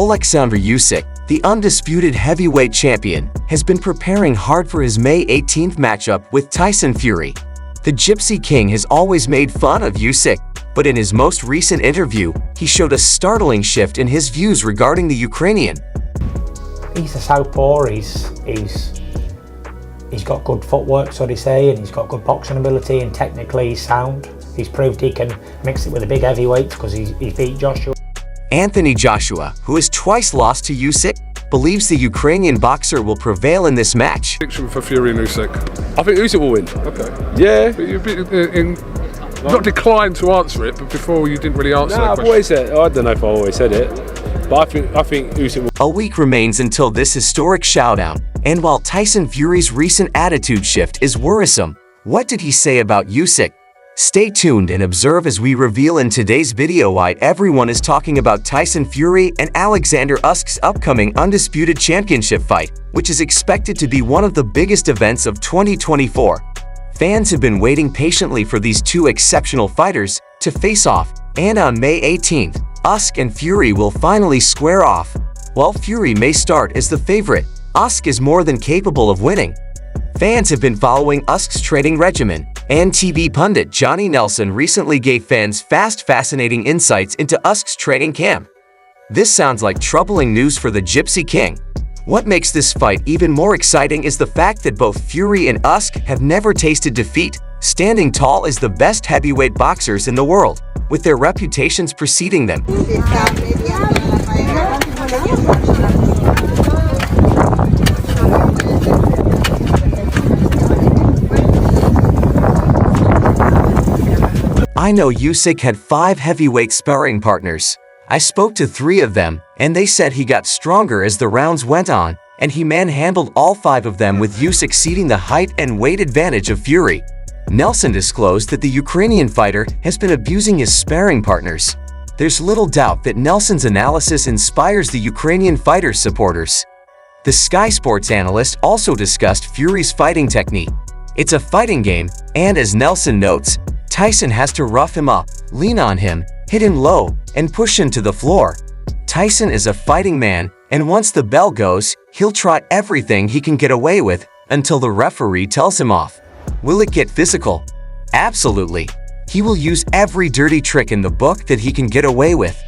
Oleksandr Usyk, the undisputed heavyweight champion, has been preparing hard for his May 18th matchup with Tyson Fury. The Gypsy King has always made fun of Usyk, but in his most recent interview, he showed a startling shift in his views regarding the Ukrainian. He's a southpaw, he's got good footwork, so they say, and he's got good boxing ability, and technically he's sound. He's proved he can mix it with the big heavyweights because he beat Joshua. Anthony Joshua, who has twice lost to Usyk, believes the Ukrainian boxer will prevail in this match. Prediction for Fury and Usyk. I think Usyk will win. Okay. Yeah. But you've been not declined to answer it, but before you didn't really answer that I've question. always said. I don't know if I always said it, but I think Usyk will. A week remains until this historic showdown, and while Tyson Fury's recent attitude shift is worrisome, what did he say about Usyk? Stay tuned and observe as we reveal in today's video why everyone is talking about Tyson Fury and Alexander Usyk's upcoming undisputed championship fight, which is expected to be one of the biggest events of 2024. Fans have been waiting patiently for these two exceptional fighters to face off, and on May 18th, Usyk and Fury will finally square off. While Fury may start as the favorite, Usyk is more than capable of winning. Fans have been following Usyk's training regimen, and TV pundit Johnny Nelson recently gave fans fascinating insights into Usyk's training camp. This sounds like troubling news for the Gypsy King. What makes this fight even more exciting is the fact that both Fury and Usyk have never tasted defeat, standing tall as the best heavyweight boxers in the world, with their reputations preceding them. I know Usyk had 5 heavyweight sparring partners. I spoke to 3 of them, and they said he got stronger as the rounds went on, and he manhandled all 5 of them with Usyk ceding the height and weight advantage of Fury. Nelson disclosed that the Ukrainian fighter has been abusing his sparring partners. There's little doubt that Nelson's analysis inspires the Ukrainian fighter's supporters. The Sky Sports analyst also discussed Fury's fighting technique. It's a fighting game, and as Nelson notes, Tyson has to rough him up, lean on him, hit him low, and push him to the floor. Tyson is a fighting man, and once the bell goes, he'll try everything he can get away with until the referee tells him off. Will it get physical? Absolutely. He will use every dirty trick in the book that he can get away with.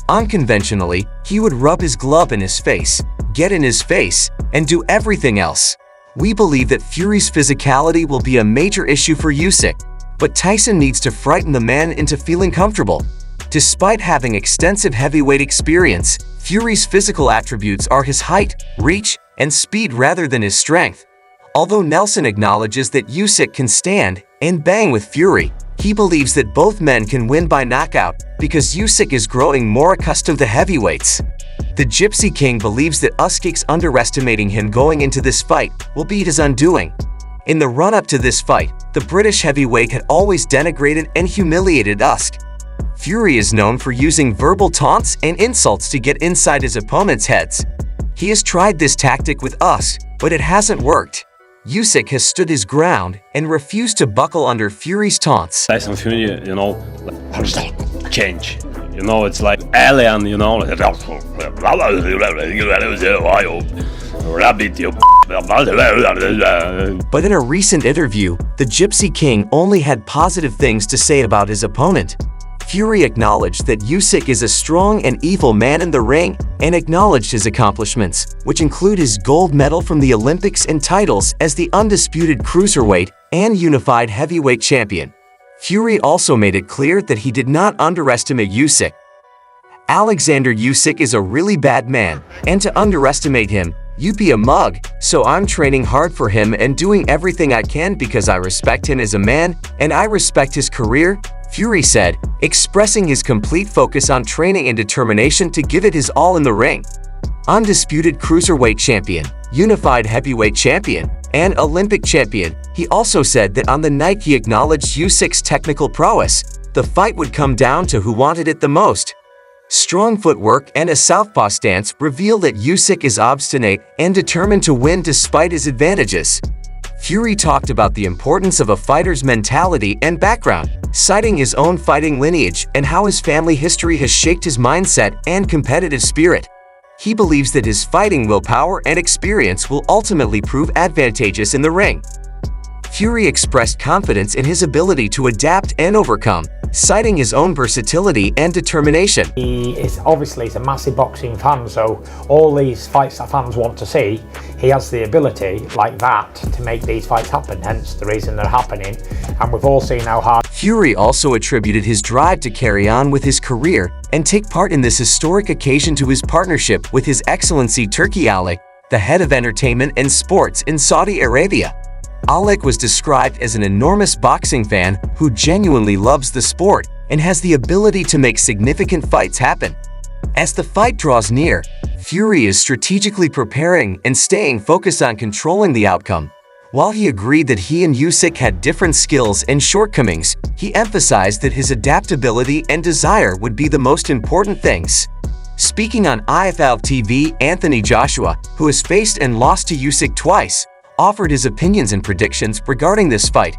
Unconventionally, he would rub his glove in his face, get in his face, and do everything else. We believe that Fury's physicality will be a major issue for Usyk, but Tyson needs to frighten the man into feeling comfortable. Despite having extensive heavyweight experience, Fury's physical attributes are his height, reach, and speed rather than his strength. Although Nelson acknowledges that Usyk can stand and bang with Fury, he believes that both men can win by knockout because Usyk is growing more accustomed to heavyweights. The Gypsy King believes that Usyk's underestimating him going into this fight will be his undoing. In the run-up to this fight, the British heavyweight had always denigrated and humiliated Usyk. Fury is known for using verbal taunts and insults to get inside his opponent's heads. He has tried this tactic with Usyk, but it hasn't worked. Usyk has stood his ground and refused to buckle under Fury's taunts. Tyson Fury, change. It's like alien, But in a recent interview, the Gypsy King only had positive things to say about his opponent. Fury acknowledged that Usyk is a strong and evil man in the ring and acknowledged his accomplishments, which include his gold medal from the Olympics and titles as the undisputed cruiserweight and unified heavyweight champion. Fury also made it clear that he did not underestimate Usyk. Alexander Usyk is a really bad man, and to underestimate him, you'd be a mug, so I'm training hard for him and doing everything I can because I respect him as a man and I respect his career, Fury said, expressing his complete focus on training and determination to give it his all in the ring. Undisputed cruiserweight champion, unified heavyweight champion, and Olympic champion, he also said that on the night he acknowledged Usyk's technical prowess, the fight would come down to who wanted it the most. Strong footwork and a southpaw stance reveal that Usyk is obstinate and determined to win despite his advantages. Fury talked about the importance of a fighter's mentality and background, citing his own fighting lineage and how his family history has shaped his mindset and competitive spirit. He believes that his fighting willpower and experience will ultimately prove advantageous in the ring. Fury expressed confidence in his ability to adapt and overcome, citing his own versatility and determination. He's a massive boxing fan, so all these fights that fans want to see, he has the ability like that to make these fights happen, hence the reason they're happening. And we've all seen how hard. Fury also attributed his drive to carry on with his career and take part in this historic occasion to his partnership with His Excellency Turki Alek, the head of entertainment and sports in Saudi Arabia. Alek was described as an enormous boxing fan who genuinely loves the sport and has the ability to make significant fights happen. As the fight draws near, Fury is strategically preparing and staying focused on controlling the outcome. While he agreed that he and Usyk had different skills and shortcomings, he emphasized that his adaptability and desire would be the most important things. Speaking on IFL TV, Anthony Joshua, who has faced and lost to Usyk twice, offered his opinions and predictions regarding this fight.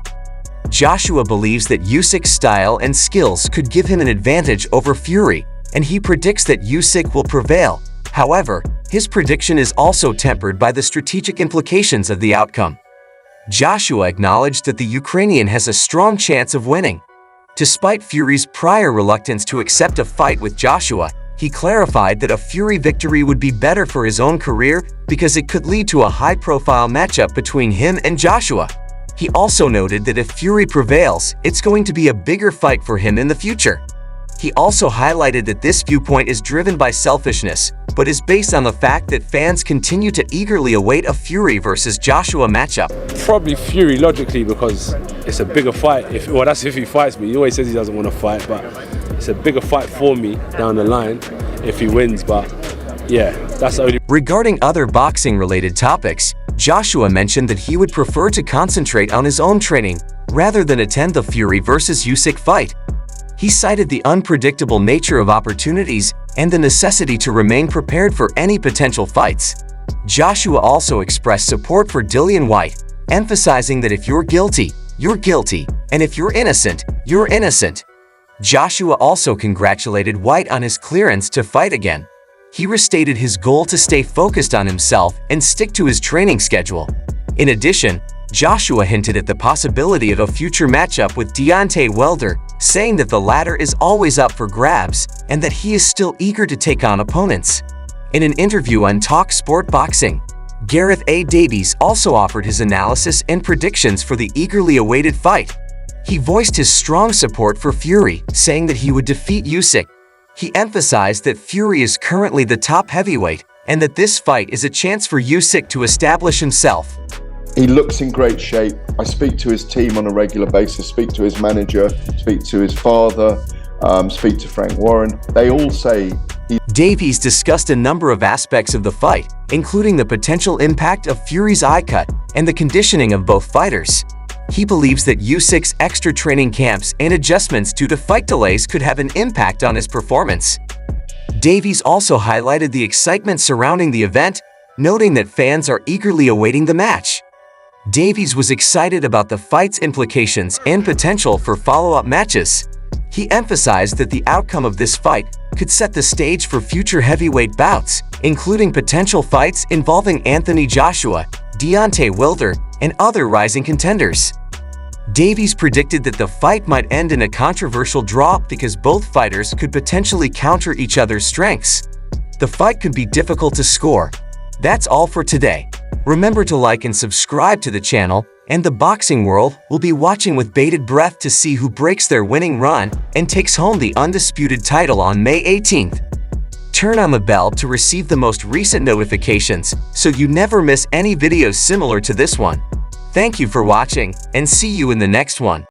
Joshua believes that Usyk's style and skills could give him an advantage over Fury, and he predicts that Usyk will prevail. However, his prediction is also tempered by the strategic implications of the outcome. Joshua acknowledged that the Ukrainian has a strong chance of winning. Despite Fury's prior reluctance to accept a fight with Joshua, he clarified that a Fury victory would be better for his own career because it could lead to a high-profile matchup between him and Joshua. He also noted that if Fury prevails, it's going to be a bigger fight for him in the future. He also highlighted that this viewpoint is driven by selfishness, but is based on the fact that fans continue to eagerly await a Fury versus Joshua matchup. Probably Fury logically because it's a bigger fight. That's if he fights me. He always says he doesn't want to fight, but it's a bigger fight for me down the line if he wins. But yeah, that's the only. Regarding other boxing-related topics, Joshua mentioned that he would prefer to concentrate on his own training rather than attend the Fury versus Usyk fight. He cited the unpredictable nature of opportunities and the necessity to remain prepared for any potential fights. Joshua also expressed support for Dillian Whyte, emphasizing that if you're guilty, and if you're innocent, you're innocent. Joshua also congratulated Whyte on his clearance to fight again. He restated his goal to stay focused on himself and stick to his training schedule. In addition, Joshua hinted at the possibility of a future matchup with Deontay Wilder, saying that the latter is always up for grabs and that he is still eager to take on opponents. In an interview on Talk Sport Boxing, Gareth A. Davies also offered his analysis and predictions for the eagerly awaited fight. He voiced his strong support for Fury, saying that he would defeat Usyk. He emphasized that Fury is currently the top heavyweight and that this fight is a chance for Usyk to establish himself. He looks in great shape. I speak to his team on a regular basis, speak to his manager, speak to his father, speak to Frank Warren. They all say Davies discussed a number of aspects of the fight, including the potential impact of Fury's eye cut and the conditioning of both fighters. He believes that Usyk's extra training camps and adjustments due to fight delays could have an impact on his performance. Davies also highlighted the excitement surrounding the event, noting that fans are eagerly awaiting the match. Davies was excited about the fight's implications and potential for follow-up matches. He emphasized that the outcome of this fight could set the stage for future heavyweight bouts, including potential fights involving Anthony Joshua, Deontay Wilder, and other rising contenders. Davies predicted that the fight might end in a controversial draw because both fighters could potentially counter each other's strengths. The fight could be difficult to score. That's all for today. Remember to like and subscribe to the channel, and the boxing world will be watching with bated breath to see who breaks their winning run and takes home the undisputed title on May 18th. Turn on the bell to receive the most recent notifications so you never miss any videos similar to this one. Thank you for watching, and see you in the next one.